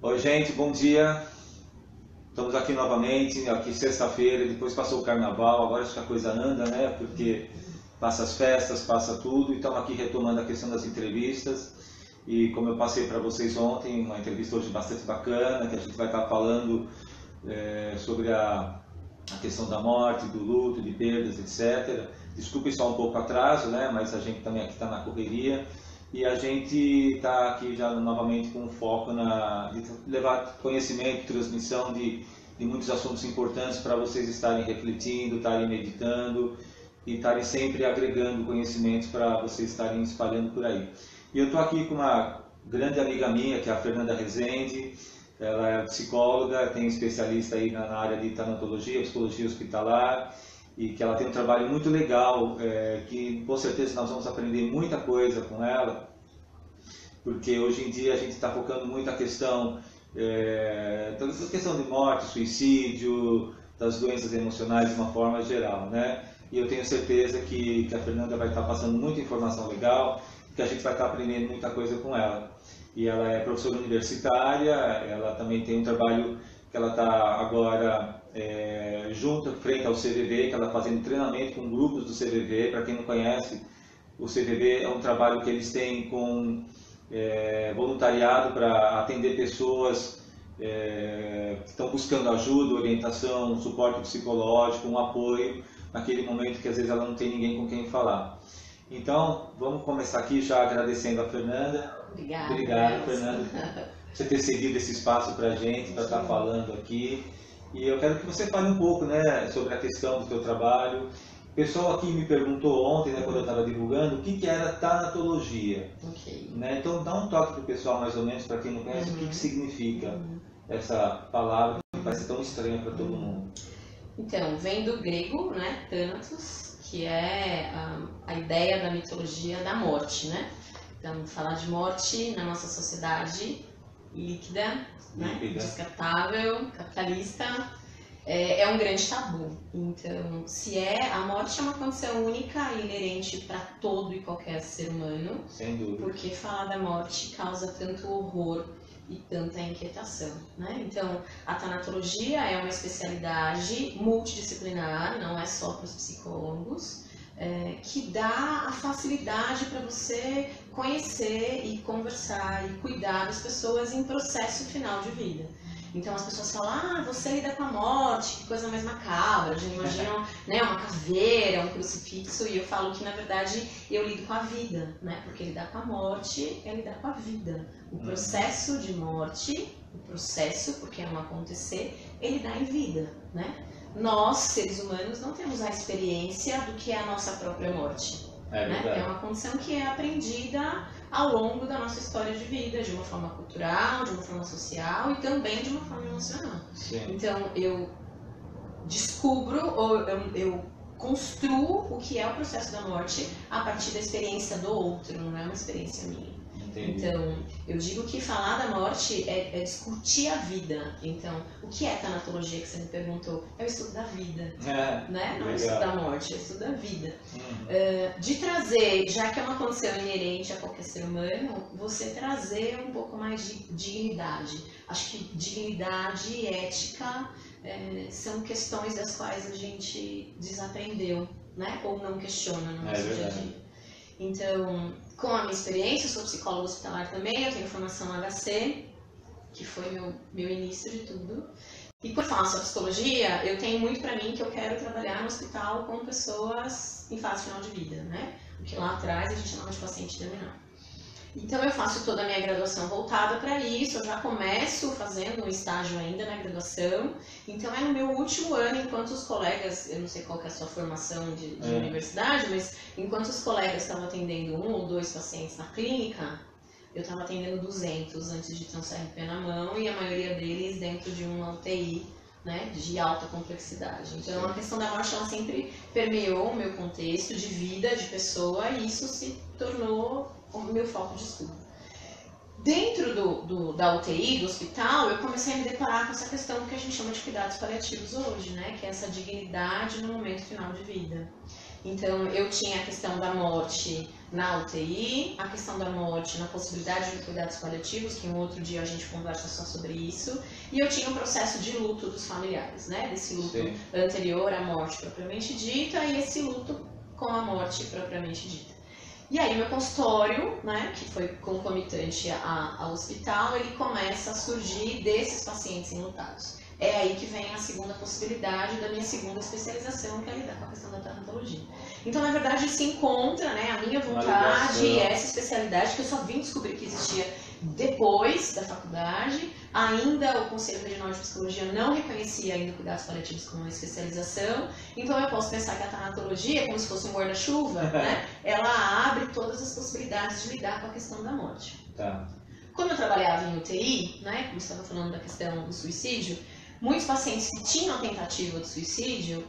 Oi gente, bom dia. Estamos aqui novamente, aqui sexta-feira, depois passou o carnaval, agora acho que a coisa anda, né? Porque passa as festas, passa tudo, e estamos aqui retomando a questão das entrevistas. E como eu passei para vocês ontem, uma entrevista hoje bastante bacana, que a gente vai estar falando sobre a questão da morte, do luto, de perdas, etc. Desculpe só um pouco o atraso, né? Mas a gente também aqui está na correria. E a gente está aqui já novamente com foco de levar conhecimento, transmissão de muitos assuntos importantes para vocês estarem refletindo, estarem meditando e estarem sempre agregando conhecimentos para vocês estarem espalhando por aí. E eu estou aqui com uma grande amiga minha, que é a Fernanda Rezende. Ela é psicóloga, tem especialista aí na área de tanatologia, psicologia hospitalar, e que ela tem um trabalho muito legal, que com certeza nós vamos aprender muita coisa com ela, porque hoje em dia a gente está focando muito a questão, toda a questão de morte, suicídio, das doenças emocionais de uma forma geral, né? E eu tenho certeza que a Fernanda vai estar passando muita informação legal, que a gente vai estar aprendendo muita coisa com ela. E ela é professora universitária, ela também tem um trabalho que ela está agora junto, frente ao CVV, que ela está fazendo treinamento com grupos do CVV. Para quem não conhece, o CVV é um trabalho que eles têm com voluntariado para atender pessoas que estão buscando ajuda, orientação, suporte psicológico, um apoio, naquele momento que às vezes ela não tem ninguém com quem falar. Então, vamos começar aqui já agradecendo a Fernanda. Obrigada. Obrigado, Fernanda, por você ter cedido esse espaço para a gente, para estar falando aqui. E eu quero que você fale um pouco, né, sobre a questão do seu trabalho. O pessoal aqui me perguntou ontem, né, quando eu estava divulgando, o que era tanatologia. Okay. Né? Então, dá um toque para o pessoal, mais ou menos, para quem não conhece, o que significa essa palavra que parece tão estranha para todo mundo. Então, vem do grego, né, thanatos, que é a ideia da mitologia da morte, né? Então, falar de morte na nossa sociedade líquida, né, descartável, capitalista, é um grande tabu. Então, a morte é uma condição única e inerente para todo e qualquer ser humano. Sem dúvida. Porque falar da morte causa tanto horror e tanta inquietação, né? Então, a tanatologia é uma especialidade multidisciplinar, não é só para os psicólogos, que dá a facilidade para você conhecer e conversar e cuidar das pessoas em processo final de vida. Então as pessoas falam, você lida com a morte, que coisa mais macabra, já imaginam, né, uma caveira, um crucifixo, e eu falo que na verdade eu lido com a vida, né? Porque lidar com a morte é lidar com a vida. O processo de morte, porque é um acontecer, ele dá em vida, né? Nós, seres humanos, não temos a experiência do que é a nossa própria morte. Né? É uma condição que é aprendida ao longo da nossa história de vida, de uma forma cultural, de uma forma social e também de uma forma emocional. Sim. Então, eu descubro, ou eu construo o que é o processo da morte a partir da experiência do outro, não é uma experiência minha. Entendi. Então, eu digo que falar da morte é discutir a vida. Então, o que é tanatologia que você me perguntou? É o estudo da vida, né? Não é o estudo da morte, é o estudo da vida. De trazer, já que é uma condição inerente a qualquer ser humano, você trazer um pouco mais de dignidade. Acho que dignidade e ética são questões das quais a gente desaprendeu, né? Ou não questiona no nosso dia a dia. Então, com a minha experiência, eu sou psicóloga hospitalar também, eu tenho formação HC, que foi meu início de tudo. E quando eu faço a psicologia, eu tenho muito para mim que eu quero trabalhar no hospital com pessoas em fase final de vida, né? Porque lá atrás a gente chamava de paciente terminal. Então eu faço toda a minha graduação voltada para isso, eu já começo fazendo um estágio ainda na graduação, então é no meu último ano, enquanto os colegas, eu não sei qual que é a sua formação de universidade, mas enquanto os colegas estavam atendendo 1 ou 2 pacientes na clínica, eu estava atendendo 200 antes de ter um CRP na mão e a maioria deles dentro de uma UTI, né, de alta complexidade. Então a questão da morte ela sempre permeou o meu contexto de vida, de pessoa, e isso se tornou o meu foco de estudo. Dentro da UTI, do hospital, eu comecei a me deparar com essa questão que a gente chama de cuidados paliativos hoje, né, que é essa dignidade no momento final de vida. Então, eu tinha a questão da morte na UTI, a questão da morte na possibilidade de cuidados paliativos, que um outro dia a gente conversa só sobre isso, e eu tinha um processo de luto dos familiares, né? Desse luto anterior à morte propriamente dita e esse luto com a morte propriamente dita. E aí meu consultório, né, que foi concomitante ao hospital, ele começa a surgir desses pacientes enlutados. É aí que vem a segunda possibilidade da minha segunda especialização, que é lidar com a questão da tanatologia. Então, na verdade, se encontra, né, a minha vontade e essa especialidade que eu só vim descobrir que existia depois da faculdade. Ainda o Conselho Regional de Psicologia não reconhecia ainda cuidados paliativos como uma especialização. Então, eu posso pensar que a tanatologia é como se fosse um guarda-chuva, né? Ela abre todas as possibilidades de lidar com a questão da morte. Tá. Como eu trabalhava em UTI, né, como você estava falando da questão do suicídio, muitos pacientes que tinham tentativa de suicídio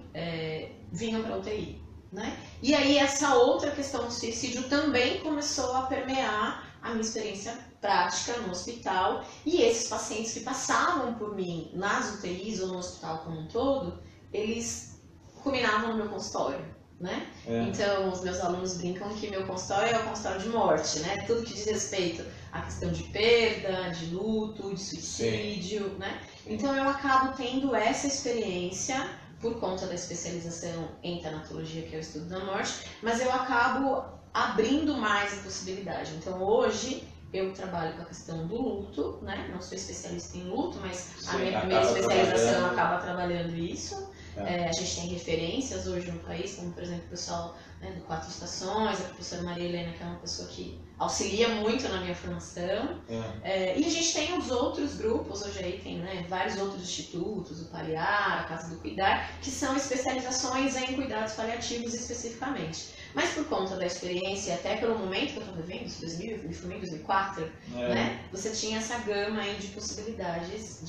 vinham para a UTI. Né? E aí essa outra questão do suicídio também começou a permear a minha experiência prática no hospital, e esses pacientes que passavam por mim nas UTIs ou no hospital como um todo, eles culminavam no meu consultório. Né? Então, os meus alunos brincam que meu consultório é o consultório de morte, né? Tudo que diz respeito à questão de perda, de luto, de suicídio. Né? Então, eu acabo tendo essa experiência por conta da especialização em tanatologia, que é o estudo da morte, mas eu acabo abrindo mais a possibilidade. Então, hoje, eu trabalho com a questão do luto, né? Não sou especialista em luto, mas a minha especialização acaba trabalhando isso. A gente tem referências hoje no país, como, por exemplo, o pessoal, né, do Quatro Estações, a professora Maria Helena, que é uma pessoa que auxilia muito na minha formação. E a gente tem os outros grupos, hoje aí tem, né, vários outros institutos, o Paliar, a Casa do Cuidar, que são especializações em cuidados paliativos especificamente. Mas por conta da experiência, e até pelo momento que eu estava vivendo, em 2000, me formei em 2004, né, você tinha essa gama aí de possibilidades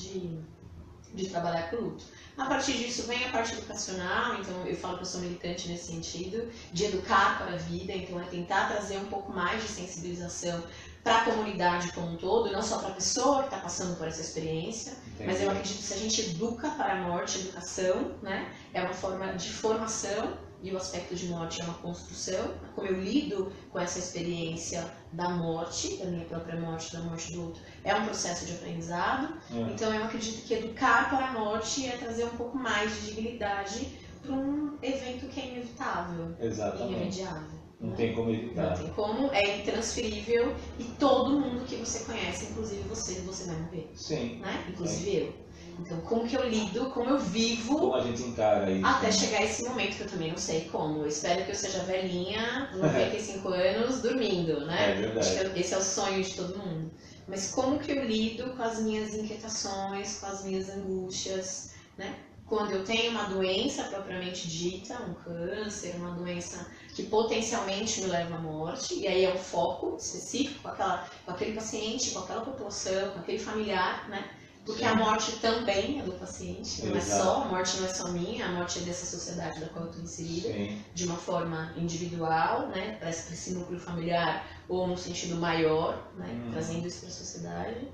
de trabalhar com o luto. A partir disso vem a parte educacional, então eu falo que eu sou militante nesse sentido, de educar para a vida, então é tentar trazer um pouco mais de sensibilização para a comunidade como um todo, não só para a pessoa que está passando por essa experiência. Entendi. Mas eu acredito que se a gente educa para a morte, educação, né, é uma forma de formação, e o aspecto de morte é uma construção, como eu lido com essa experiência da morte, da minha própria morte, da morte do outro, é um processo de aprendizado. Então eu acredito que educar para a morte é trazer um pouco mais de dignidade para um evento que é inevitável. Exatamente. E irremediável. Não tem como evitar. Não tem como, é intransferível, e todo mundo que você conhece, inclusive você vai morrer. Sim. Né? Inclusive eu. Então, como que eu lido, como eu vivo, como a gente encara isso, até chegar esse momento que eu também não sei como. Eu espero que eu seja velhinha, 95 anos, dormindo, né? É verdade. Acho que esse é o sonho de todo mundo. Mas como que eu lido com as minhas inquietações, com as minhas angústias, né? Quando eu tenho uma doença propriamente dita, um câncer, uma doença que potencialmente me leva à morte, e aí é um foco específico com aquele paciente, com aquela população, com aquele familiar, né? Porque a morte também é do paciente, não é só, a morte não é só minha, a morte é dessa sociedade da qual eu estou inserida, de uma forma individual, né, para esse núcleo familiar, ou no sentido maior, né, trazendo isso para a sociedade.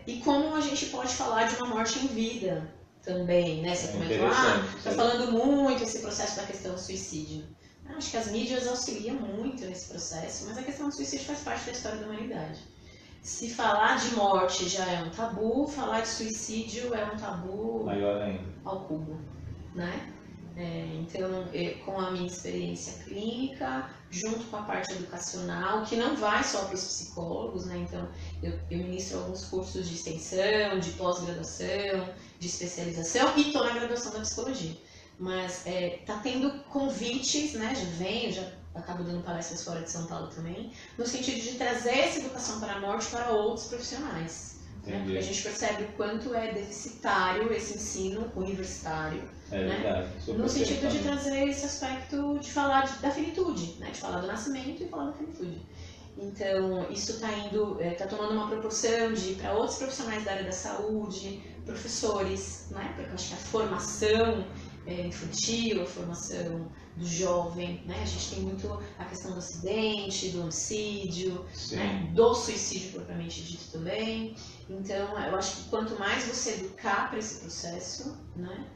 E como a gente pode falar de uma morte em vida também, né? Você comentou, está falando muito esse processo da questão do suicídio. Acho que as mídias auxiliam muito nesse processo, mas a questão do suicídio faz parte da história da humanidade. Se falar de morte já é um tabu, falar de suicídio é um tabu maior ainda, ao cubo, né? Então, com a minha experiência clínica, junto com a parte educacional, que não vai só para os psicólogos, né? Então, eu ministro alguns cursos de extensão, de pós-graduação, de especialização, e estou na graduação da psicologia. Mas tá tendo convites, né? Já acabo dando palestras fora de São Paulo também, no sentido de trazer essa educação para a morte para outros profissionais. Né? Porque a gente percebe o quanto é deficitário esse ensino universitário, né? No sentido de trazer esse aspecto de falar da finitude, né? De falar do nascimento e falar da finitude. Então, isso está tomando uma proporção de ir para outros profissionais da área da saúde, professores, né? Porque eu acho que a formação infantil, a formação do jovem, né? A gente tem muito a questão do acidente, do homicídio, né? Do suicídio propriamente dito também. Então, eu acho que quanto mais você educar para esse processo, né?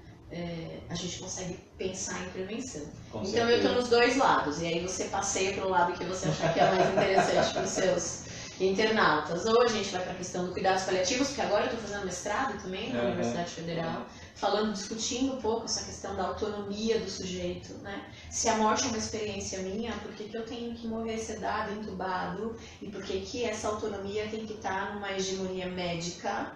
A gente consegue pensar em prevenção. Com então certeza. eu estou nos dois lados, e aí você passeia para o lado que você achar que é mais interessante para os seus internautas. Ou a gente vai para a questão do cuidados paliativos, porque agora eu estou fazendo mestrado também na Universidade Federal, discutindo um pouco essa questão da autonomia do sujeito, né? Se a morte é uma experiência minha, por que eu tenho que morrer sedado, entubado, e por que essa autonomia tem que estar numa hegemonia médica,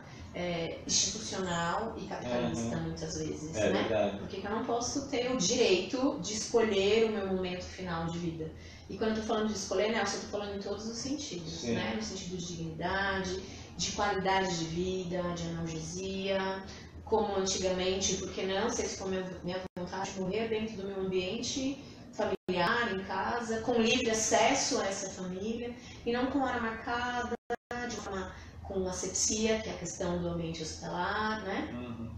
institucional e capitalista, muitas vezes, né? Verdade. Por que eu não posso ter o direito de escolher o meu momento final de vida? E quando eu estou falando de escolher, Nelson, eu estou falando em todos os sentidos, né? No sentido de dignidade, de qualidade de vida, de analgesia, como antigamente, porque não sei se foi minha vontade de morrer dentro do meu ambiente familiar, em casa, com livre acesso a essa família, e não com hora marcada, de forma com asepsia, que é a questão do ambiente hospitalar, né?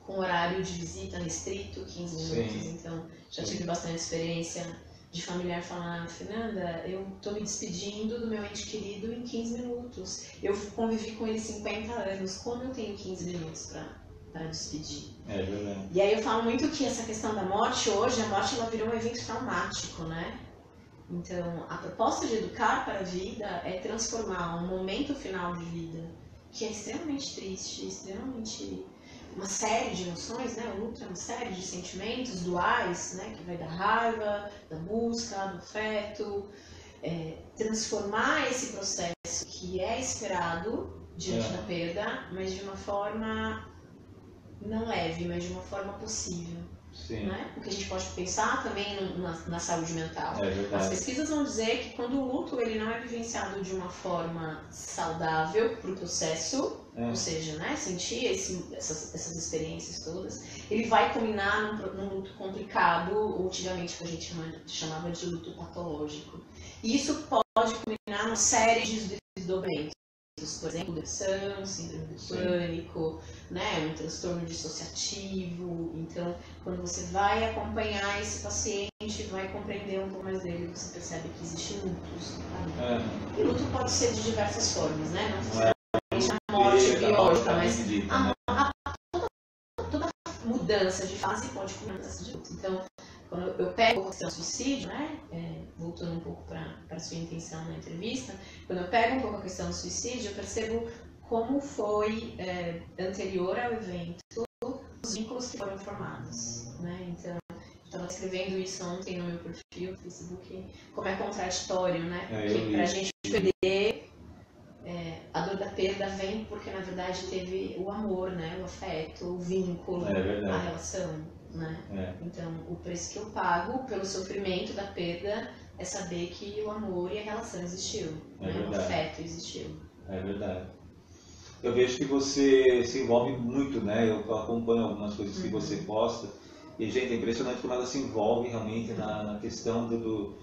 Com horário de visita restrito, 15 minutos, então já tive bastante experiência de familiar falar, Fernanda, eu estou me despedindo do meu ente querido em 15 minutos. Eu convivi com ele 50 anos, como eu tenho 15 minutos para despedir? Verdade. E aí eu falo muito que essa questão da morte, hoje, a morte ela virou um evento traumático, né? Então, a proposta de educar para a vida é transformar um momento final de vida, que é extremamente triste, extremamente uma série de emoções, né? O luto é uma série de sentimentos duais, né? Que vai da raiva, da busca, do afeto, transformar esse processo que é esperado diante da perda, mas de uma forma não leve, mas de uma forma possível. Né? O que a gente pode pensar também na saúde mental. As pesquisas vão dizer que quando o luto ele não é vivenciado de uma forma saudável para o processo, ou seja, né, sentir essas experiências todas, ele vai culminar num luto complicado, ou antigamente que a gente chamava de luto patológico. E isso pode culminar numa série de desdobramentos. Por exemplo, depressão, síndrome do pânico, né, um transtorno dissociativo. Então, quando você vai acompanhar esse paciente, vai compreender um pouco mais dele, você percebe que existem lutos. E luto pode ser de diversas formas, né? Não necessariamente a morte biológica, mas toda mudança de fase pode culminar nessa de luto. Então, quando eu pego a questão do suicídio, né, voltando um pouco para a sua intenção na entrevista, quando eu pego um pouco a questão do suicídio, eu percebo como foi anterior ao evento os vínculos que foram formados, né? Então, eu estava escrevendo isso ontem no meu perfil no Facebook, como é contraditório, né? Porque para a gente perder, a dor da perda vem porque na verdade teve o amor, né? O afeto, o vínculo, a relação. Né? Então, o preço que eu pago pelo sofrimento da perda é saber que o amor e a relação existiu, né? O afeto existiu. É verdade. Eu vejo que você se envolve muito, né? Eu acompanho algumas coisas que você posta e, gente, é impressionante como ela se envolve realmente na questão do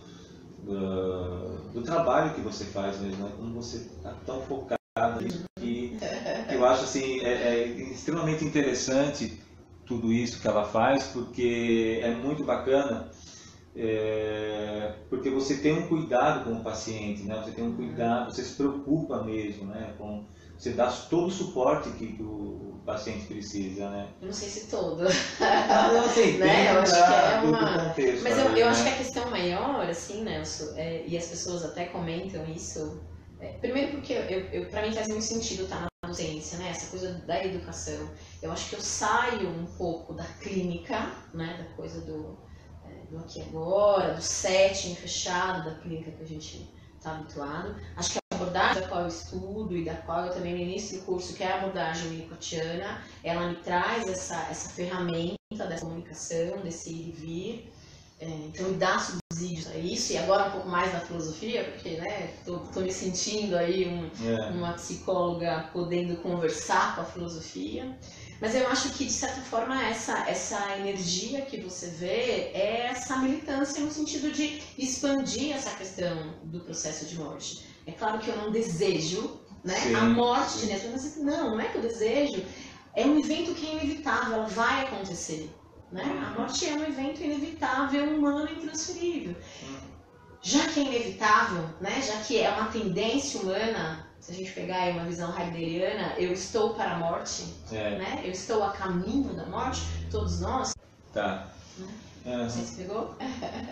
trabalho que você faz mesmo, né? Como você está tão focado nisso que eu acho assim, extremamente interessante tudo isso que ela faz, porque é muito bacana, porque você tem um cuidado com o paciente, né? Você tem um cuidado, você se preocupa mesmo, né? Você dá todo o suporte que o paciente precisa, né? Eu não sei se todo. Não sei, né? Eu acho que é uma... contexto, mas eu acho que a questão maior, assim, Nelson, e as pessoas até comentam isso, primeiro porque para mim faz muito sentido estar na docência, né? Essa coisa da educação. Eu acho que eu saio um pouco da clínica, né? Da coisa do aqui e agora, do setting fechado da clínica que a gente está habituado. Acho que a abordagem da qual eu estudo e da qual eu também no início do curso, que é a abordagem winnicottiana, ela me traz essa ferramenta dessa comunicação, desse ir e vir. Então, me dá subsídios a isso, e agora um pouco mais na filosofia, porque, né, tô me sentindo aí uma psicóloga podendo conversar com a filosofia. Mas eu acho que, de certa forma, essa energia que você vê é essa militância no sentido de expandir essa questão do processo de morte. É claro que eu não desejo, né, a morte de Nelson, mas não é que eu desejo, é um evento que é inevitável, ela vai acontecer. Né? A morte é um evento inevitável, humano e intransferível. Já que é inevitável, né? Já que é uma tendência humana, se a gente pegar aí uma visão heideggeriana, eu estou para a morte, né? Eu estou a caminho da morte, todos nós, Tá. Não sei se pegou?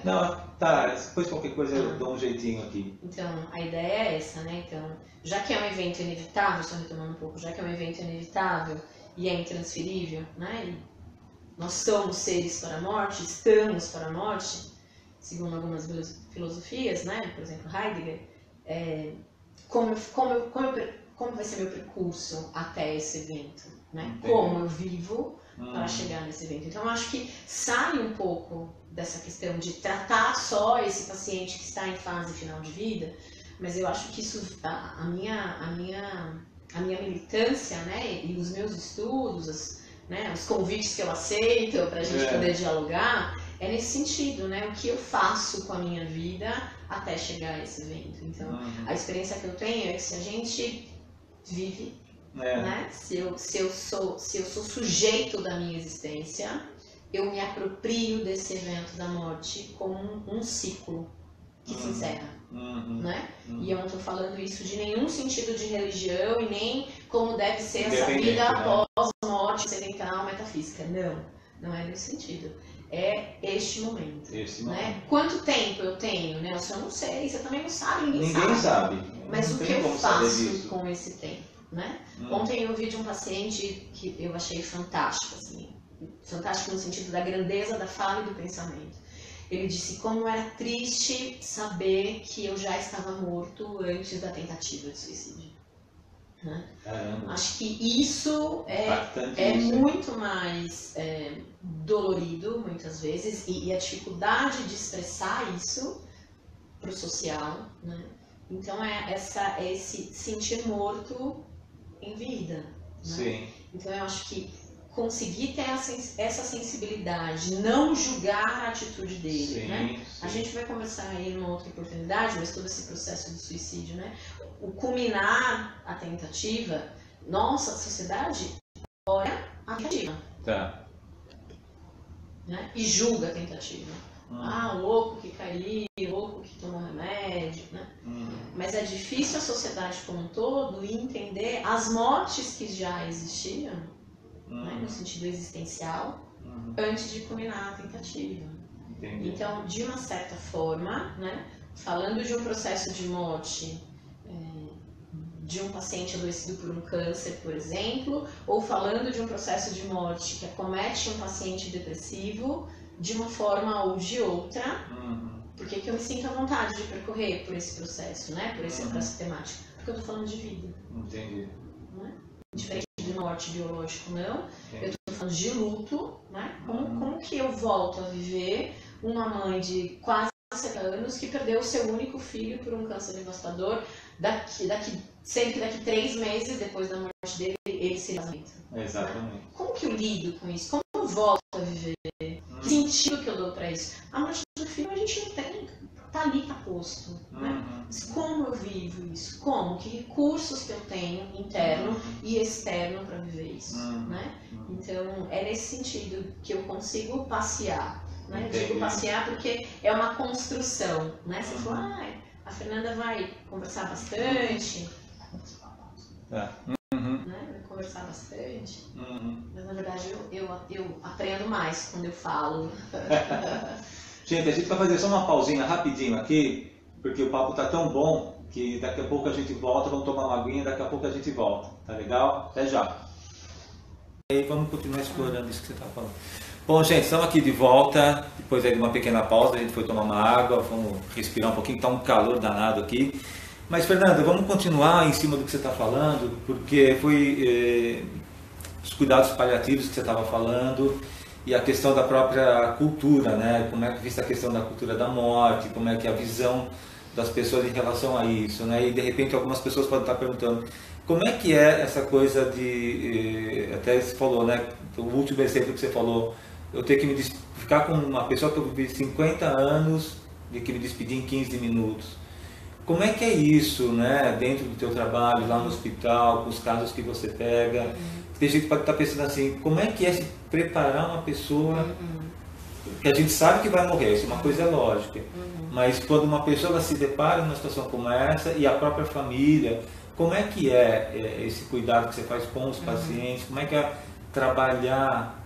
Não, tá. Depois qualquer coisa eu dou um jeitinho aqui. Então, a ideia é essa, né? Então, já que é um evento inevitável, só retomando um pouco, já que é um evento inevitável e é intransferível, né? E nós somos seres para a morte, estamos para a morte, segundo algumas filosofias, né? Por exemplo, Heidegger, como vai ser meu percurso até esse evento, né? Como eu vivo para chegar nesse evento. Então, eu acho que sai um pouco dessa questão de tratar só esse paciente que está em fase final de vida, mas eu acho que isso, a minha militância, né, e os meus estudos, né, os convites que eu aceito para a gente poder dialogar, é nesse sentido, né, o que eu faço com a minha vida até chegar a esse evento. Então, a experiência que eu tenho é que se a gente vive, né? Se eu sou sujeito da minha existência, eu me aproprio desse evento da morte como um ciclo que se encerra, né? E eu não estou falando isso de nenhum sentido de religião e nem como deve ser essa vida após a morte ocidental metafísica. Não é nesse sentido. É este momento. Né? Quanto tempo eu tenho, né? Eu não sei, você também não sabe, ninguém sabe. Mas o que eu faço com esse tempo? Né? Ontem eu vi de um paciente que eu achei fantástico, assim, fantástico no sentido da grandeza da fala e do pensamento. Ele disse como era triste saber que eu já estava morto antes da tentativa de suicídio. Né? Acho que isso é muito mais dolorido, muitas vezes, e a dificuldade de expressar isso para o social. Né? Então é esse sentir morto em vida. Né? Sim. Então eu acho que conseguir ter essa sensibilidade, não julgar a atitude dele. Né? A gente vai conversar aí numa outra oportunidade, mas todo esse processo de suicídio, né? O culminar a tentativa, nossa sociedade olha a tentativa. Tá. Né? E julga a tentativa. O louco que caiu, o louco que tomou remédio, né? Mas é difícil a sociedade como um todo entender as mortes que já existiam, né? No sentido existencial, antes de culminar a tentativa. Entendi. Então, de uma certa forma, né? Falando de um processo de morte de um paciente adoecido por um câncer, por exemplo, ou falando de um processo de morte que acomete um paciente depressivo, de uma forma ou de outra, porque que eu me sinto à vontade de percorrer por esse processo, né? Por esse processo temático, porque eu estou falando de vida. Entendi. Né? Diferente de morte biológico, não. Eu estou falando de luto, né? Como que eu volto a viver uma mãe de quase 70 anos que perdeu o seu único filho por um câncer devastador, sendo que daqui 3 meses depois da morte dele, ele se casamento. Exatamente. Como que eu lido com isso? Como eu volto a viver? Que sentido que eu dou para isso? A morte do filho a gente não tem, tá ali, tá posto. Né? Mas como eu vivo isso? Como? Que recursos que eu tenho interno e externo para viver isso? Né? Então é nesse sentido que eu consigo passear. Né? Eu digo passear porque é uma construção. Né? Você fala, a Fernanda vai conversar bastante. Né? Vai conversar bastante. Mas na verdade eu aprendo mais quando eu falo. Gente, a gente vai fazer só uma pausinha rapidinho aqui, porque o papo tá tão bom que daqui a pouco a gente volta, vamos tomar uma aguinha, daqui a pouco a gente volta. Tá legal? Até já. E aí vamos continuar explorando isso que você está falando. Bom, gente, estamos aqui de volta, depois aí de uma pequena pausa, a gente foi tomar uma água, vamos respirar um pouquinho, está um calor danado aqui. Mas, Fernanda, vamos continuar em cima do que você está falando, porque foi os cuidados paliativos que você estava falando e a questão da própria cultura, né? Como é que vista a questão da cultura da morte, como é que é a visão das pessoas em relação a isso, né? E de repente algumas pessoas podem estar perguntando como é que é essa coisa de, até você falou, né? O último exemplo que você falou, eu ter que ficar com uma pessoa que eu vivi 50 anos e que me despedir em 15 minutos. Como é que é isso, né, dentro do teu trabalho, lá no hospital, com os casos que você pega? Tem gente que pode estar pensando assim, como é que é se preparar uma pessoa que a gente sabe que vai morrer, isso é uma coisa lógica, mas quando uma pessoa ela se depara numa situação como essa e a própria família, como é que é esse cuidado que você faz com os pacientes, como é que é trabalhar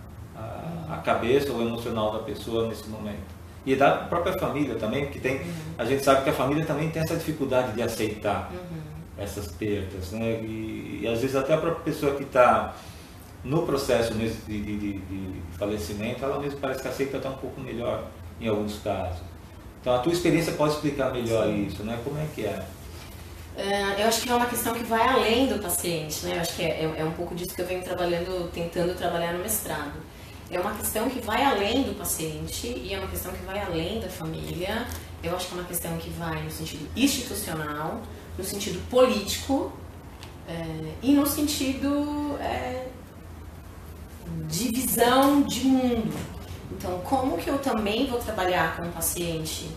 a cabeça ou o emocional da pessoa nesse momento. E da própria família também, porque a gente sabe que a família também tem essa dificuldade de aceitar essas perdas, né? E às vezes até a própria pessoa que está no processo mesmo de falecimento, ela mesmo parece que aceita até um pouco melhor em alguns casos. Então a tua experiência pode explicar melhor isso, né? Como é que é? Eu acho que é uma questão que vai além do paciente, né? Eu acho que é um pouco disso que eu venho tentando trabalhar no mestrado. É uma questão que vai além do paciente e é uma questão que vai além da família. Eu acho que é uma questão que vai no sentido institucional, no sentido político e no sentido de visão de mundo. Então, como que eu também vou trabalhar com o paciente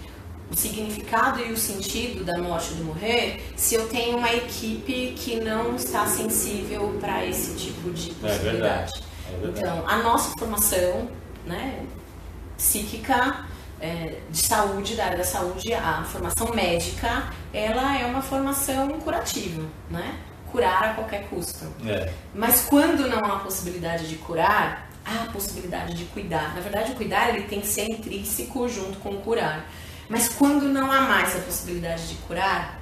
o significado e o sentido da morte ou do morrer se eu tenho uma equipe que não está sensível para esse tipo de possibilidade? Então, a nossa formação, né, psíquica, de saúde, da área da saúde, a formação médica, ela é uma formação curativa, né? Curar a qualquer custo. Mas quando não há possibilidade de curar, há a possibilidade de cuidar. Na verdade, o cuidar ele tem que ser intrínseco junto com o curar. Mas quando não há mais a possibilidade de curar,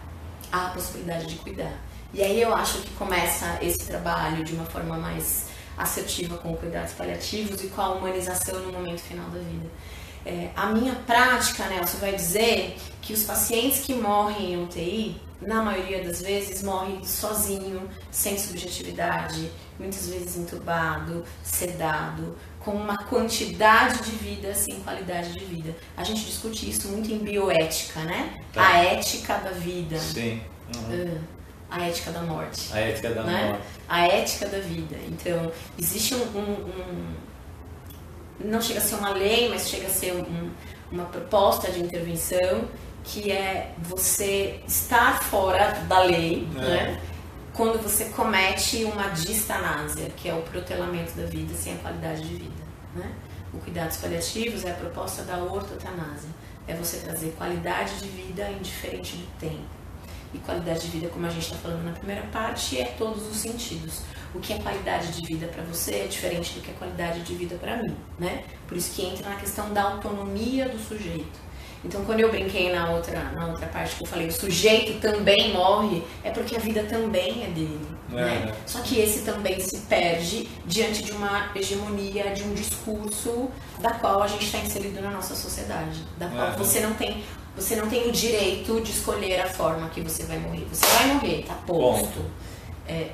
há a possibilidade de cuidar. E aí eu acho que começa esse trabalho de uma forma mais assertiva com cuidados paliativos e com a humanização no momento final da vida. A minha prática, Nelson, vai dizer que os pacientes que morrem em UTI, na maioria das vezes, morrem sozinho, sem subjetividade, muitas vezes entubado, sedado, com uma quantidade de vida sem qualidade de vida. A gente discute isso muito em bioética, né? Tá. A ética da vida. Sim. A ética da morte. A ética da morte. A ética da vida. Então, existe não chega a ser uma lei, mas chega a ser uma proposta de intervenção que é você estar fora da lei, né? Quando você comete uma distanásia, que é o protelamento da vida sem a qualidade de vida, né? O cuidados paliativos é a proposta da ortotanásia. É você trazer qualidade de vida indiferente do tempo. E qualidade de vida, como a gente está falando na primeira parte, é todos os sentidos. O que é qualidade de vida para você é diferente do que é qualidade de vida para mim, né? Por isso que entra na questão da autonomia do sujeito. Então, quando eu brinquei na outra parte que eu falei, o sujeito também morre, é porque a vida também é dele, né? Só que esse também se perde diante de uma hegemonia, de um discurso da qual a gente está inserido na nossa sociedade, da qual você não tem o direito de escolher a forma que você vai morrer. Você vai morrer, tá posto.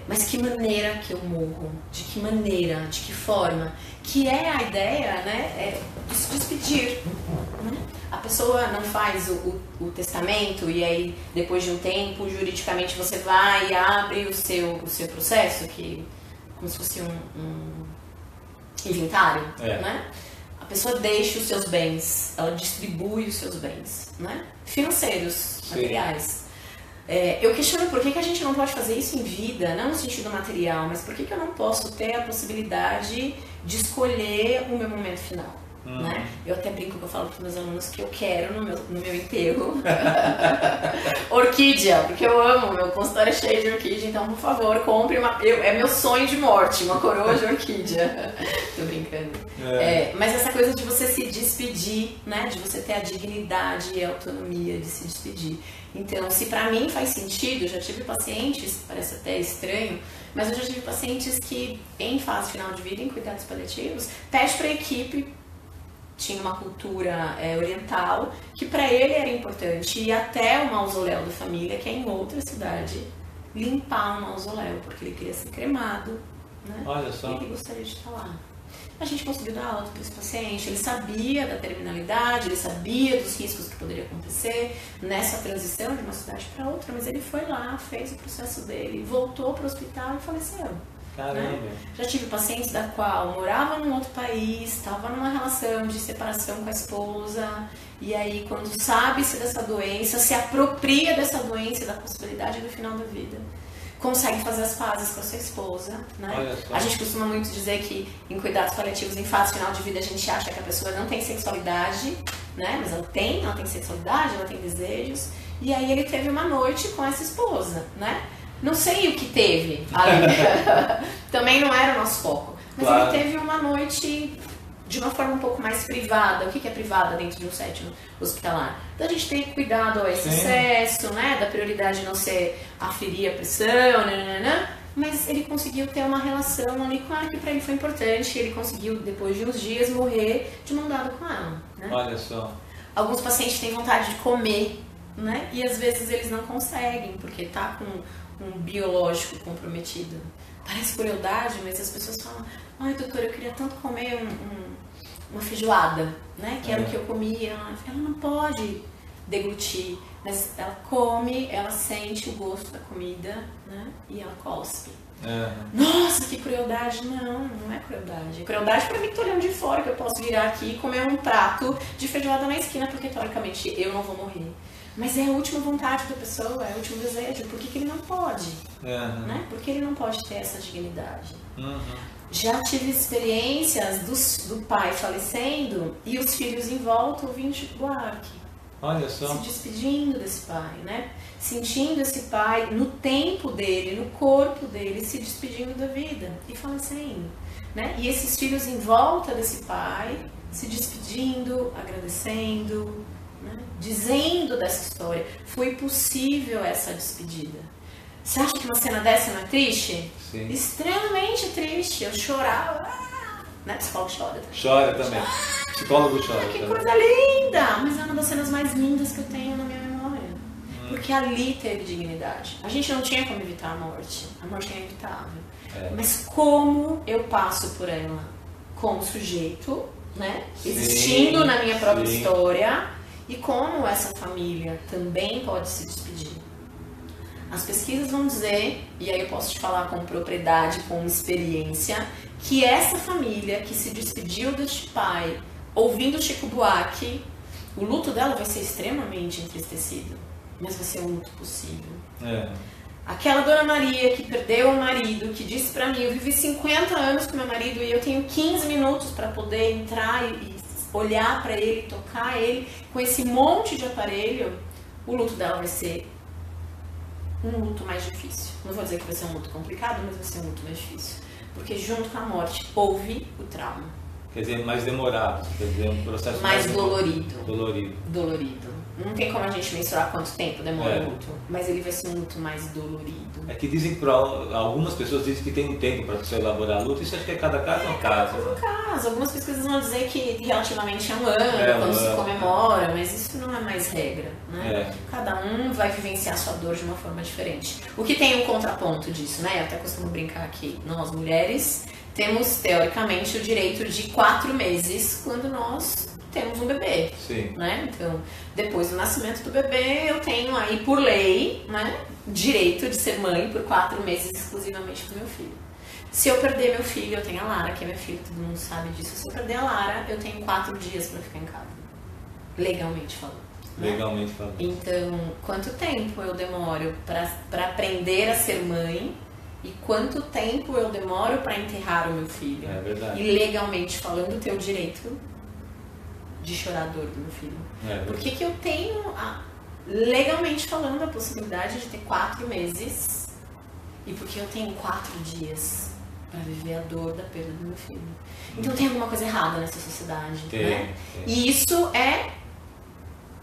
Mas que maneira que eu morro? De que maneira? De que forma? Que é a ideia, né? De se despedir. Né? A pessoa não faz o testamento e aí, depois de um tempo, juridicamente você vai e abre o seu processo, que como se fosse um inventário, né? A pessoa deixa os seus bens, ela distribui os seus bens, né? Financeiros, materiais. Eu questiono por que a gente não pode fazer isso em vida, não no sentido material, mas por que eu não posso ter a possibilidade de escolher o meu momento final, né? Eu até brinco que eu falo para os meus alunos que eu quero no meu enterro orquídea, porque eu amo, meu consultório é cheio de orquídea, então por favor, compre é meu sonho de morte, uma coroa de orquídea. Tô brincando. Mas essa coisa de você se despedir, né? De você ter a dignidade e a autonomia de se despedir. Então, se pra mim faz sentido, eu já tive pacientes, parece até estranho, mas eu já tive pacientes que, em fase final de vida, em cuidados paliativos, pede pra equipe, tinha uma cultura oriental, que pra ele era importante ir até o mausoléu da família, que é em outra cidade, limpar o mausoléu, porque ele queria ser cremado, né? Olha só. E ele gostaria de estar lá. A gente conseguiu dar alta para esse paciente, ele sabia da terminalidade, ele sabia dos riscos que poderia acontecer nessa transição de uma cidade para outra, mas ele foi lá, fez o processo dele, voltou para o hospital e faleceu. Caramba. Né? Já tive pacientes da qual morava num outro país, estava numa relação de separação com a esposa, e aí quando sabe-se dessa doença, se apropria dessa doença e da possibilidade do final da vida, consegue fazer as pazes com a sua esposa, né? A gente costuma muito dizer que em cuidados paliativos, em fase final de vida, a gente acha que a pessoa não tem sexualidade, né? Mas ela tem sexualidade, ela tem desejos. E aí ele teve uma noite com essa esposa, né? Não sei o que teve ali. Também não era o nosso foco. Mas ele teve uma noite de uma forma um pouco mais privada. O que é privada dentro de um setting hospitalar? Então a gente tem que cuidar do excesso, né? Da prioridade não ser aferir a pressão, mas ele conseguiu ter uma relação ali com ela que para ele foi importante. Ele conseguiu, depois de uns dias, morrer de mão dada com ela. Né? Olha só. Alguns pacientes têm vontade de comer, né? E às vezes eles não conseguem, porque tá com um biológico comprometido. Parece crueldade, mas as pessoas falam: ai, doutora, eu queria tanto comer uma feijoada, né? Que era o que eu comia. Ela não pode deglutir, mas ela come, ela sente o gosto da comida, né? E ela cospe. Nossa, que crueldade. Não, não é crueldade. É crueldade pra mim que tô olhando de fora, que eu posso virar aqui e comer um prato de feijoada na esquina, porque teoricamente eu não vou morrer. Mas é a última vontade da pessoa, é o último desejo. Por que ele não pode? Né? Por que ele não pode ter essa dignidade? Já tive experiências do pai falecendo e os filhos em volta ouvindo Chico Buarque. Olha só. Se despedindo desse pai, né? Sentindo esse pai no tempo dele, no corpo dele, se despedindo da vida e falecendo, né? E esses filhos em volta desse pai, se despedindo, agradecendo, né? Dizendo dessa história. Foi possível essa despedida. Você acha que uma cena dessa não é triste? Sim. Extremamente triste. Eu chorava. Né? Psicólogo chora também. Chora também. Psicólogo chora. Que coisa linda! Mas é uma das cenas mais lindas que eu tenho na minha memória. Porque ali teve dignidade. A gente não tinha como evitar a morte. A morte é inevitável. Mas como eu passo por ela como sujeito, né? Existindo na minha própria história, e como essa família também pode se despedir. As pesquisas vão dizer, e aí eu posso te falar com propriedade, com experiência, que essa família que se despediu deste pai, ouvindo Chico Buarque, o luto dela vai ser extremamente entristecido, mas vai ser um luto possível. Aquela Dona Maria que perdeu o marido, que disse pra mim: eu vivi 50 anos com meu marido e eu tenho 15 minutos para poder entrar e olhar para ele, tocar ele, com esse monte de aparelho, o luto dela vai ser um luto mais difícil. Não vou dizer que vai ser um luto complicado, mas vai ser um luto mais difícil. Porque junto com a morte houve o trauma. Quer dizer, mais demorado, quer dizer, um processo mais dolorido. Dolorido. Não tem como a gente mensurar quanto tempo demora o luto, mas ele vai ser um luto mais dolorido. É que dizem que algumas pessoas dizem que tem um tempo para você elaborar luto, isso acho que é cada caso é um caso. Cada caso. Algumas pesquisas vão dizer que relativamente é um ano, quando se comemora, mas isso não é mais regra, né? Cada um vai vivenciar sua dor de uma forma diferente. O que tem um contraponto disso, né? Eu até costumo brincar que nós mulheres temos, teoricamente, o direito de 4 meses quando nós temos um bebê. Sim. Né? Então, depois do nascimento do bebê, eu tenho aí, por lei, né, direito de ser mãe por 4 meses exclusivamente com meu filho. Se eu perder meu filho, eu tenho a Lara, que é minha filha, todo mundo sabe disso. Se eu perder a Lara, eu tenho 4 dias para ficar em casa. Legalmente falando. Legalmente falando. Então, quanto tempo eu demoro para aprender a ser mãe? E quanto tempo eu demoro para enterrar o meu filho? É verdade. E legalmente falando, ter o direito de chorar a dor do meu filho. Por que eu tenho, legalmente falando, a possibilidade de ter 4 meses e porque eu tenho 4 dias para viver a dor da perda do meu filho? Então tem alguma coisa errada nessa sociedade, né? E isso é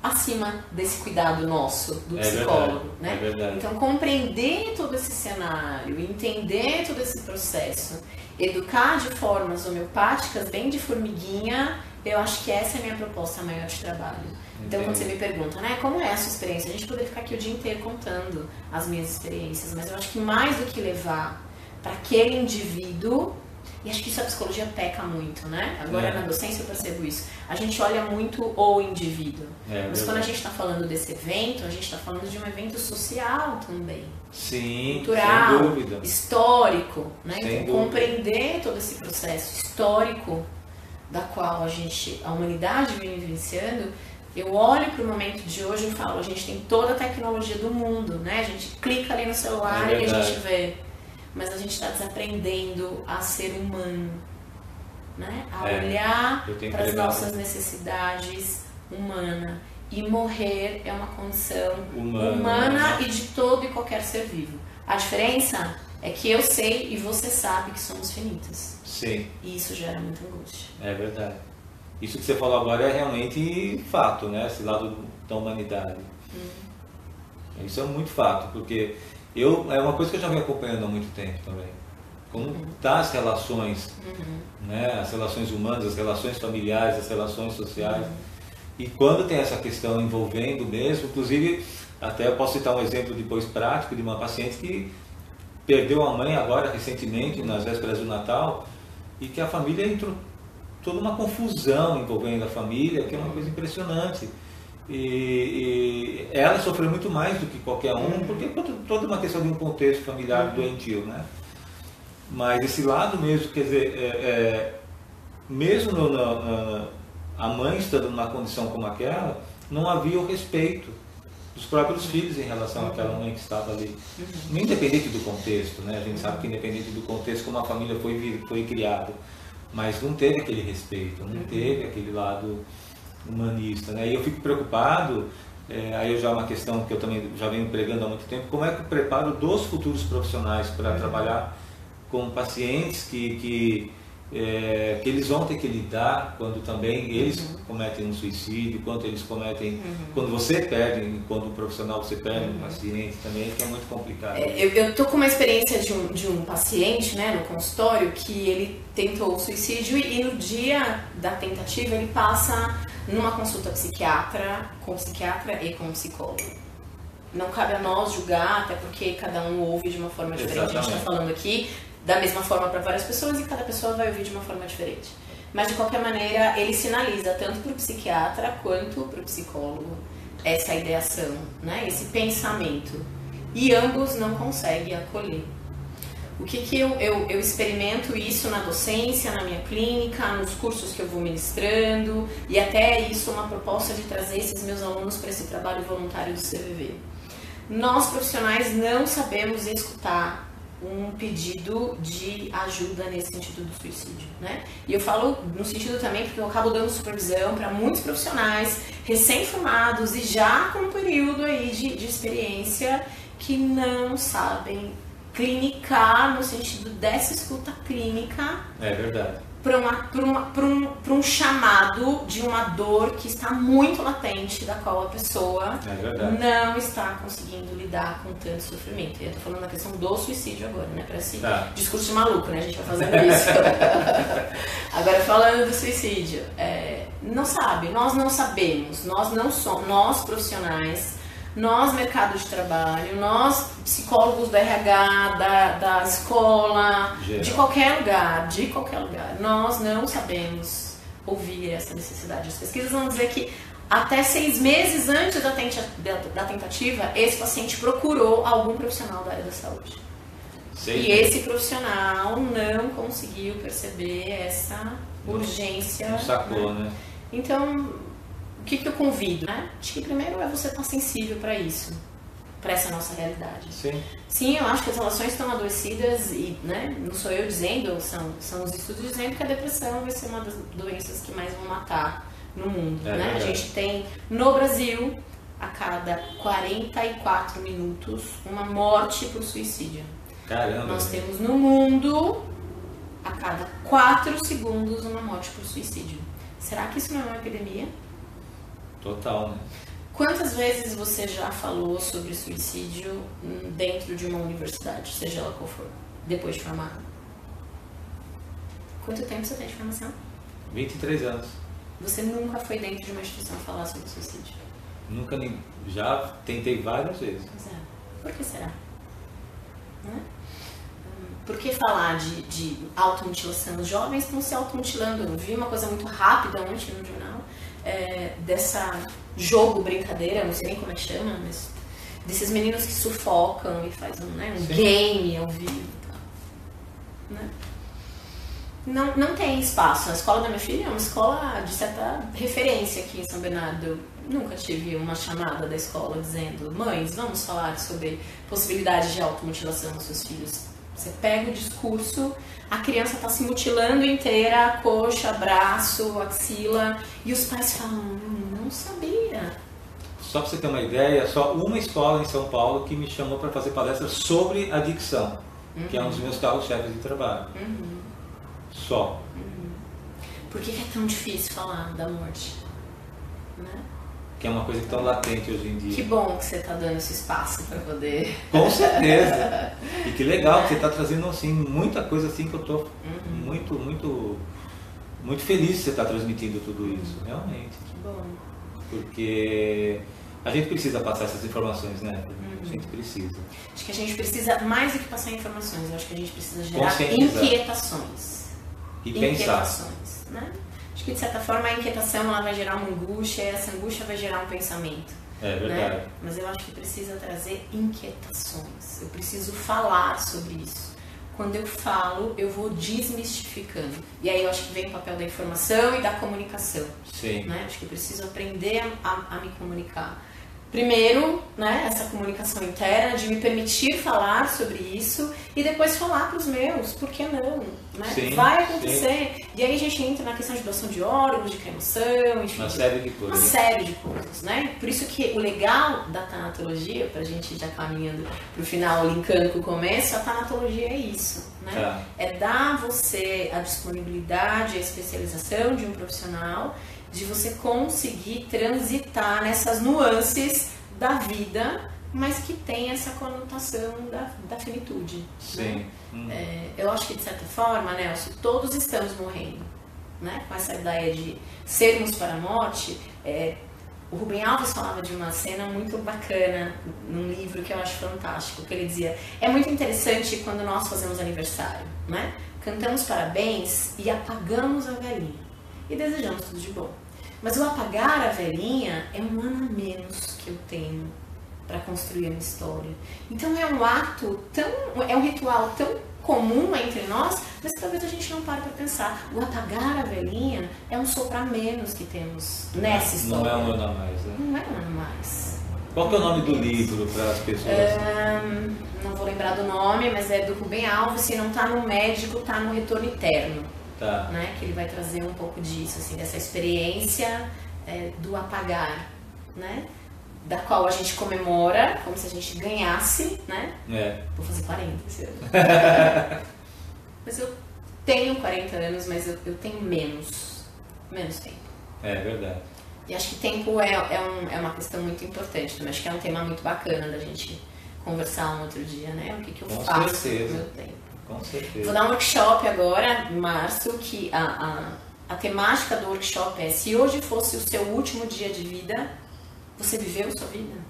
acima desse cuidado nosso, do psicólogo, né? É verdade. Então, compreender todo esse cenário, entender todo esse processo, educar de formas homeopáticas, bem de formiguinha, eu acho que essa é a minha proposta maior de trabalho. Então, quando você me pergunta, né, como é a sua experiência? A gente poderia ficar aqui o dia inteiro contando as minhas experiências, mas eu acho que mais do que levar para aquele indivíduo, e acho que isso a psicologia peca muito, né? Agora na docência eu percebo isso. A gente olha muito o indivíduo. Mas quando a gente está falando desse evento, a gente está falando de um evento social também. Sim, cultural, sem dúvida. Histórico, né? Sem então, dúvida. Compreender todo esse processo histórico da qual a humanidade vem vivenciando, eu olho para o momento de hoje e falo, a gente tem toda a tecnologia do mundo, né? A gente clica ali no celular e a gente vê. Mas a gente está desaprendendo a ser humano, né? A olhar para as nossas necessidades humanas. E morrer é uma condição humana e de todo e qualquer ser vivo. A diferença É que eu sei e você sabe que somos finitas. Sim. E isso gera muita angústia. É verdade. Isso que você falou agora é realmente fato, né? Esse lado da humanidade. Isso é muito fato, porque é uma coisa que eu já venho acompanhando há muito tempo também. Como tá as relações, né? As relações humanas, as relações familiares, as relações sociais. E quando tem essa questão envolvendo mesmo, inclusive, até eu posso citar um exemplo depois prático de uma paciente que perdeu a mãe agora recentemente, nas vésperas do Natal, e que a família entrou toda uma confusão envolvendo a família, que é uma coisa impressionante. E ela sofreu muito mais do que qualquer um, porque é toda uma questão de um contexto familiar doentio, né? Mas esse lado mesmo, quer dizer, mesmo a mãe estando numa condição como aquela, não havia o respeito dos próprios filhos em relação àquela mãe que estava ali. Independente do contexto, né? A gente sabe que independente do contexto como a família foi criada, mas não teve aquele respeito, não teve aquele lado humanista, né? E eu fico preocupado, aí já é uma questão que eu também já venho pregando há muito tempo, como é que o preparo dos futuros profissionais para trabalhar com pacientes que eles vão ter que lidar quando também eles cometem um suicídio, quando eles cometem, quando você perde, enquanto profissional você perde um paciente também, que é muito complicado. Eu tô com uma experiência de um paciente, né, no consultório, que ele tentou o suicídio e no dia da tentativa ele passa numa consulta com psiquiatra e com psicólogo. Não cabe a nós julgar, até porque cada um ouve de uma forma diferente. Exatamente. A gente está falando aqui da mesma forma para várias pessoas e cada pessoa vai ouvir de uma forma diferente. Mas de qualquer maneira, ele sinaliza tanto para o psiquiatra quanto para o psicólogo essa ideação, né? Esse pensamento. E ambos não conseguem acolher. O que eu experimento isso na docência, na minha clínica, nos cursos que eu vou ministrando, e até isso uma proposta de trazer esses meus alunos para esse trabalho voluntário do CVV. Nós profissionais não sabemos escutar um pedido de ajuda nesse sentido do suicídio, né? E eu falo no sentido também porque eu acabo dando supervisão para muitos profissionais recém-formados e já com um período aí de experiência que não sabem clinicar no sentido dessa escuta clínica. É verdade. Para um chamado de uma dor que está muito latente, da qual a pessoa não está conseguindo lidar com tanto sofrimento. E eu estou falando da questão do suicídio agora, né? Parece discurso de maluco, né? A gente vai fazendo isso. Agora, falando do suicídio, não sabe, nós não sabemos, nós não somos, nós profissionais, nós mercado de trabalho, nós psicólogos do RH, da escola, geral, de qualquer lugar, nós não sabemos ouvir essa necessidade. As pesquisas vão dizer que até 6 meses antes da tentativa, esse paciente procurou algum profissional da área da saúde. E esse profissional não conseguiu perceber essa urgência. Não sacou, né? Então, o que eu convido, né? Acho que primeiro é você estar sensível para isso, para essa nossa realidade. Sim, eu acho que as relações estão adoecidas e, né, não sou eu dizendo, são os estudos dizendo que a depressão vai ser uma das doenças que mais vão matar no mundo, né? A gente tem, no Brasil, a cada 44 minutos, uma morte por suicídio. Caramba! Nós temos no mundo, a cada 4 segundos, uma morte por suicídio. Será que isso não é uma epidemia? Total, né? Quantas vezes você já falou sobre suicídio dentro de uma universidade, seja ela qual for, depois de formado? Quanto tempo você tem de formação? 23 anos. Você nunca foi dentro de uma instituição falar sobre suicídio? Nunca, já tentei várias vezes. Por que será? Né? Por que falar de automutilação? Os jovens estão se automutilando. Eu vi uma coisa muito rápida ontem no jornal, dessa jogo, brincadeira, não sei nem como é que chama, mas desses meninos que sufocam e fazem um game ao vivo e tal. Né? Não tem espaço. A escola da minha filha é uma escola de certa referência aqui em São Bernardo. Eu nunca tive uma chamada da escola dizendo: mães, vamos falar sobre possibilidade de automutilação dos seus filhos. Você pega o discurso, a criança está se mutilando inteira, coxa, braço, axila, e os pais falam: não sabia. Só para você ter uma ideia, só uma escola em São Paulo que me chamou para fazer palestra sobre adicção. que é um dos meus carros-chefes de trabalho. Só. Por que é tão difícil falar da morte? Né? Que é uma coisa que está latente hoje em dia. Que bom que você está dando esse espaço para poder... Com certeza! E que legal que você está trazendo assim, muita coisa assim que eu estou muito feliz que você está transmitindo tudo isso, realmente. Que bom. Porque a gente precisa passar essas informações, né? A gente precisa. Acho que a gente precisa, mais do que passar informações, eu acho que a gente precisa gerar inquietações. E pensar. Né? Acho que de certa forma a inquietação ela vai gerar uma angústia, e essa angústia vai gerar um pensamento. É verdade. Né? Mas eu acho que precisa trazer inquietações. Eu preciso falar sobre isso. Quando eu falo, eu vou desmistificando. E aí eu acho que vem o papel da informação e da comunicação. Sim. Né? Acho que eu preciso aprender a me comunicar. Primeiro, né, essa comunicação interna de me permitir falar sobre isso e depois falar para os meus, por que não? Né? Sim, vai acontecer. Sim. E aí a gente entra na questão de doação de órgãos, de cremação, enfim. Uma série de coisas. Uma série de coisas, né? Por isso que o legal da tanatologia, para a gente ir já caminhando para o final, linkando com o começo, a tanatologia é isso. Né? Tá. É dar a você a disponibilidade, a especialização de um profissional, de você conseguir transitar nessas nuances da vida, mas que tem essa conotação da finitude. Sim. Né? Eu acho que, de certa forma, Nelson, todos estamos morrendo. Né? Com essa ideia de sermos para a morte, o Rubem Alves falava de uma cena muito bacana num livro que eu acho fantástico, que ele dizia, é muito interessante quando nós fazemos aniversário, né? Cantamos parabéns e apagamos a velhinha. E desejamos tudo de bom. Mas o apagar a velhinha é um ano a menos que eu tenho para construir a minha história. Então é um ato é um ritual tão comum entre nós, mas que talvez a gente não pare para pensar. O apagar a velhinha é um sopro a menos que temos nessa história. Não é um ano a mais, né? Não é um ano a mais. Qual que é o nome do livro para as pessoas? Não vou lembrar do nome, mas é do Rubem Alves. Se não está no Médico, está no Retorno Eterno. Tá. Né? Que ele vai trazer um pouco disso, assim, dessa experiência do apagar, né? Da qual a gente comemora como se a gente ganhasse, né? Vou fazer 40 esse ano. Mas eu tenho 40 anos, mas eu tenho menos tempo. É verdade. E acho que tempo é uma questão muito importante também. Acho que é um tema muito bacana da gente conversar um outro dia, né? O que eu faço com o meu tempo. Com certeza. Vou dar um workshop agora, em março, que a temática do workshop é: se hoje fosse o seu último dia de vida, você viveu sua vida? Né?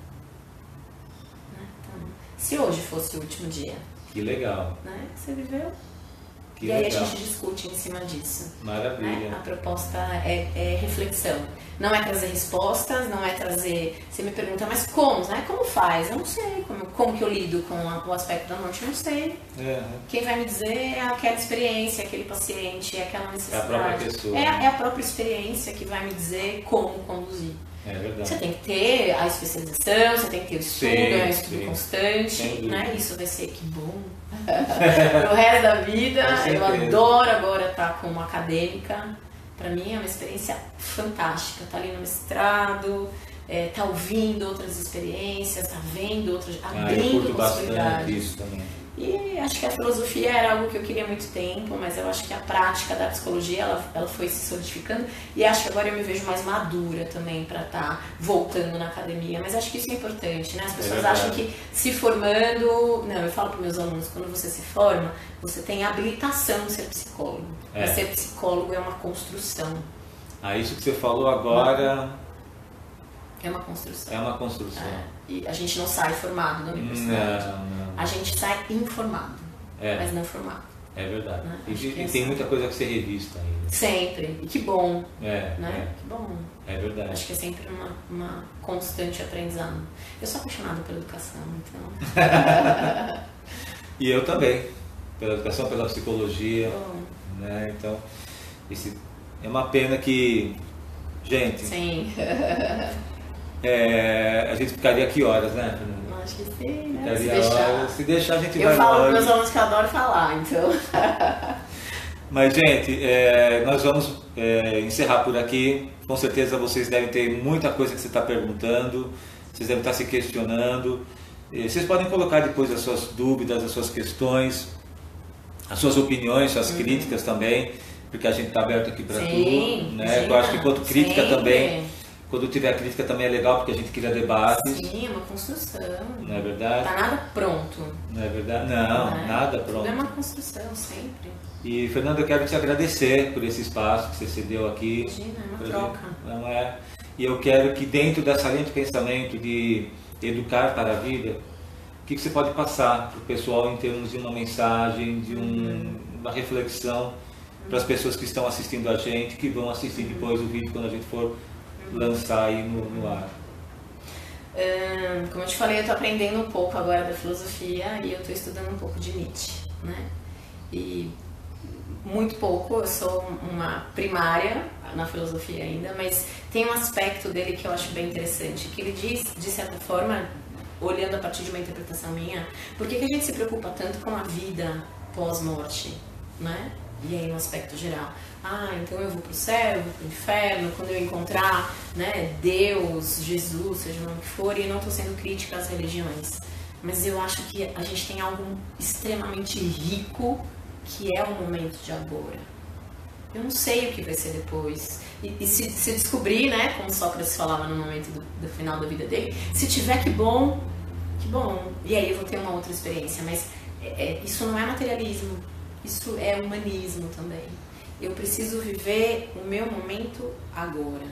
Então, se hoje fosse o último dia. Que legal. Né? Você viveu? Que e aí legal. A gente discute em cima disso. Maravilha. Né? A proposta é reflexão. Não é trazer respostas, não é trazer... Você me pergunta, mas como? Né? Como faz? Eu não sei. Como que eu lido com o aspecto da morte? Eu não sei. Quem vai me dizer é aquela experiência, aquele paciente, é aquela necessidade. É a própria pessoa. É a própria experiência que vai me dizer como conduzir. É verdade. Você tem que ter a especialização, você tem que ter o estudo, é um estudo constante, né? Isso vai ser que bom. Pro resto da vida, eu adoro agora estar como acadêmica. Para mim é uma experiência fantástica. Tá ali no mestrado, tá ouvindo outras experiências, tá vendo outras, abrindo possibilidades. Isso também. E acho que a filosofia era algo que eu queria há muito tempo, mas eu acho que a prática da psicologia ela foi se solidificando e acho que agora eu me vejo mais madura também para estar voltando na academia. Mas acho que isso é importante, né? As pessoas acham que se formando... Não, eu falo para meus alunos, quando você se forma, você tem a habilitação de ser psicólogo. Mas ser psicólogo é uma construção. Isso que você falou agora... É uma construção. É uma construção. E a gente não sai formado da universidade. Não. A gente sai informado, mas não formado. É verdade. Né? E tem muita coisa que ser revista ainda. Sempre. E que bom. Né? Que bom. É verdade. Acho que é sempre uma constante aprendizado. Eu sou apaixonada pela educação, então... E eu também. Pela educação, pela psicologia. Né? Então, é uma pena que... Gente... Sim. A gente ficaria aqui horas, né? Acho que sim, né? Se deixar, a gente vai... Eu falo para meus alunos que eu adoro falar, então... Mas, gente, nós vamos encerrar por aqui. Com certeza vocês devem ter muita coisa que você está perguntando, vocês devem estar se questionando. Vocês podem colocar depois as suas dúvidas, as suas questões. as suas opiniões, suas críticas também, porque a gente está aberto aqui para tudo, né? Eu acho que quanto crítica também, quando tiver crítica também é legal, porque a gente cria debates. Sim, é uma construção. Não é verdade? Tá nada pronto. Não é verdade? Não, nada pronto. Tudo é uma construção, sempre. E, Fernanda, eu quero te agradecer por esse espaço que você cedeu aqui. Imagina, é uma troca. Não é? E eu quero que dentro dessa linha de pensamento de educar para a vida, o que você pode passar para o pessoal em termos de uma mensagem, de uma reflexão para as pessoas que estão assistindo a gente, que vão assistir depois o vídeo quando a gente for lançar aí no ar. Como eu te falei, eu estou aprendendo um pouco agora da filosofia e eu estou estudando um pouco de Nietzsche, né? E muito pouco, eu sou uma primária na filosofia ainda, mas tem um aspecto dele que eu acho bem interessante, que ele diz, de certa forma, olhando a partir de uma interpretação minha, por que a gente se preocupa tanto com a vida pós-morte, né? E aí no aspecto geral, então eu vou pro céu, eu vou pro inferno, quando eu encontrar, né, Deus, Jesus, seja o nome que for, e eu não estou sendo crítica às religiões, mas eu acho que a gente tem algo extremamente rico, que é o momento de agora. Eu não sei o que vai ser depois. E se descobrir, né, como Sócrates falava no momento do final da vida dele, se tiver que bom, e aí eu vou ter uma outra experiência, mas isso não é materialismo, isso é humanismo também. Eu preciso viver o meu momento agora,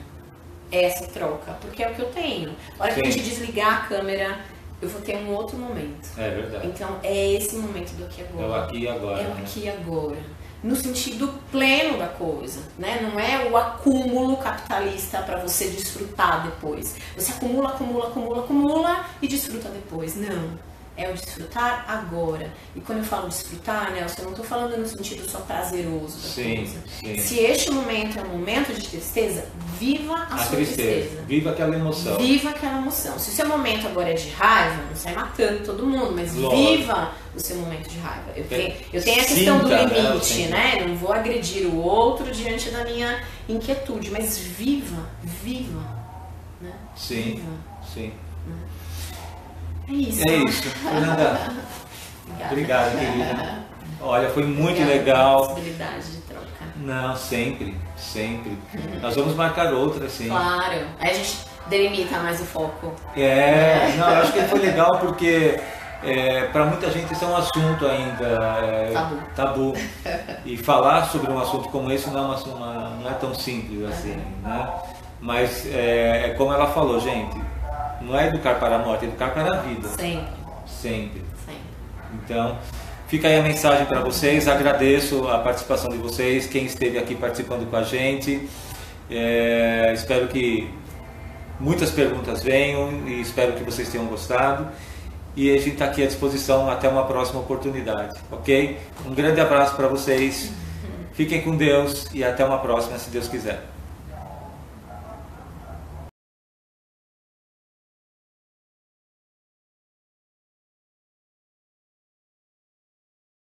essa troca, porque é o que eu tenho. A hora que a gente desligar a câmera, eu vou ter um outro momento. É verdade. Então é esse momento do aqui agora. É o aqui e agora. É o aqui e agora. No sentido pleno da coisa, né? Não é o acúmulo capitalista para você desfrutar depois. Você acumula, acumula, acumula, acumula e desfruta depois. Não. É o desfrutar agora. E quando eu falo desfrutar, Nelson, eu não estou falando no sentido só prazeroso da coisa. Sim. Se este momento é um momento de tristeza, viva a sua tristeza. Viva aquela emoção. Viva aquela emoção. Se o seu momento agora é de raiva, não sai matando todo mundo, mas viva o seu momento de raiva. Eu tenho a questão do limite, né? Não vou agredir o outro diante da minha inquietude, mas viva. Né? Sim. É isso. É isso. Fernanda, obrigado, querida. Olha, foi muito legal. Possibilidade de troca. Não, sempre. Nós vamos marcar outra, sim. Claro. Aí a gente delimita mais o foco. Eu acho que foi legal porque para muita gente isso é um assunto ainda tabu. E falar sobre um assunto como esse não é tão simples assim, né? Mas como ela falou, gente, não é educar para a morte, é educar para a vida. Sempre. Então, fica aí a mensagem para vocês. Agradeço a participação de vocês, quem esteve aqui participando com a gente. Espero que muitas perguntas venham e espero que vocês tenham gostado. E a gente está aqui à disposição até uma próxima oportunidade, ok? Um grande abraço para vocês. Fiquem com Deus e até uma próxima, se Deus quiser.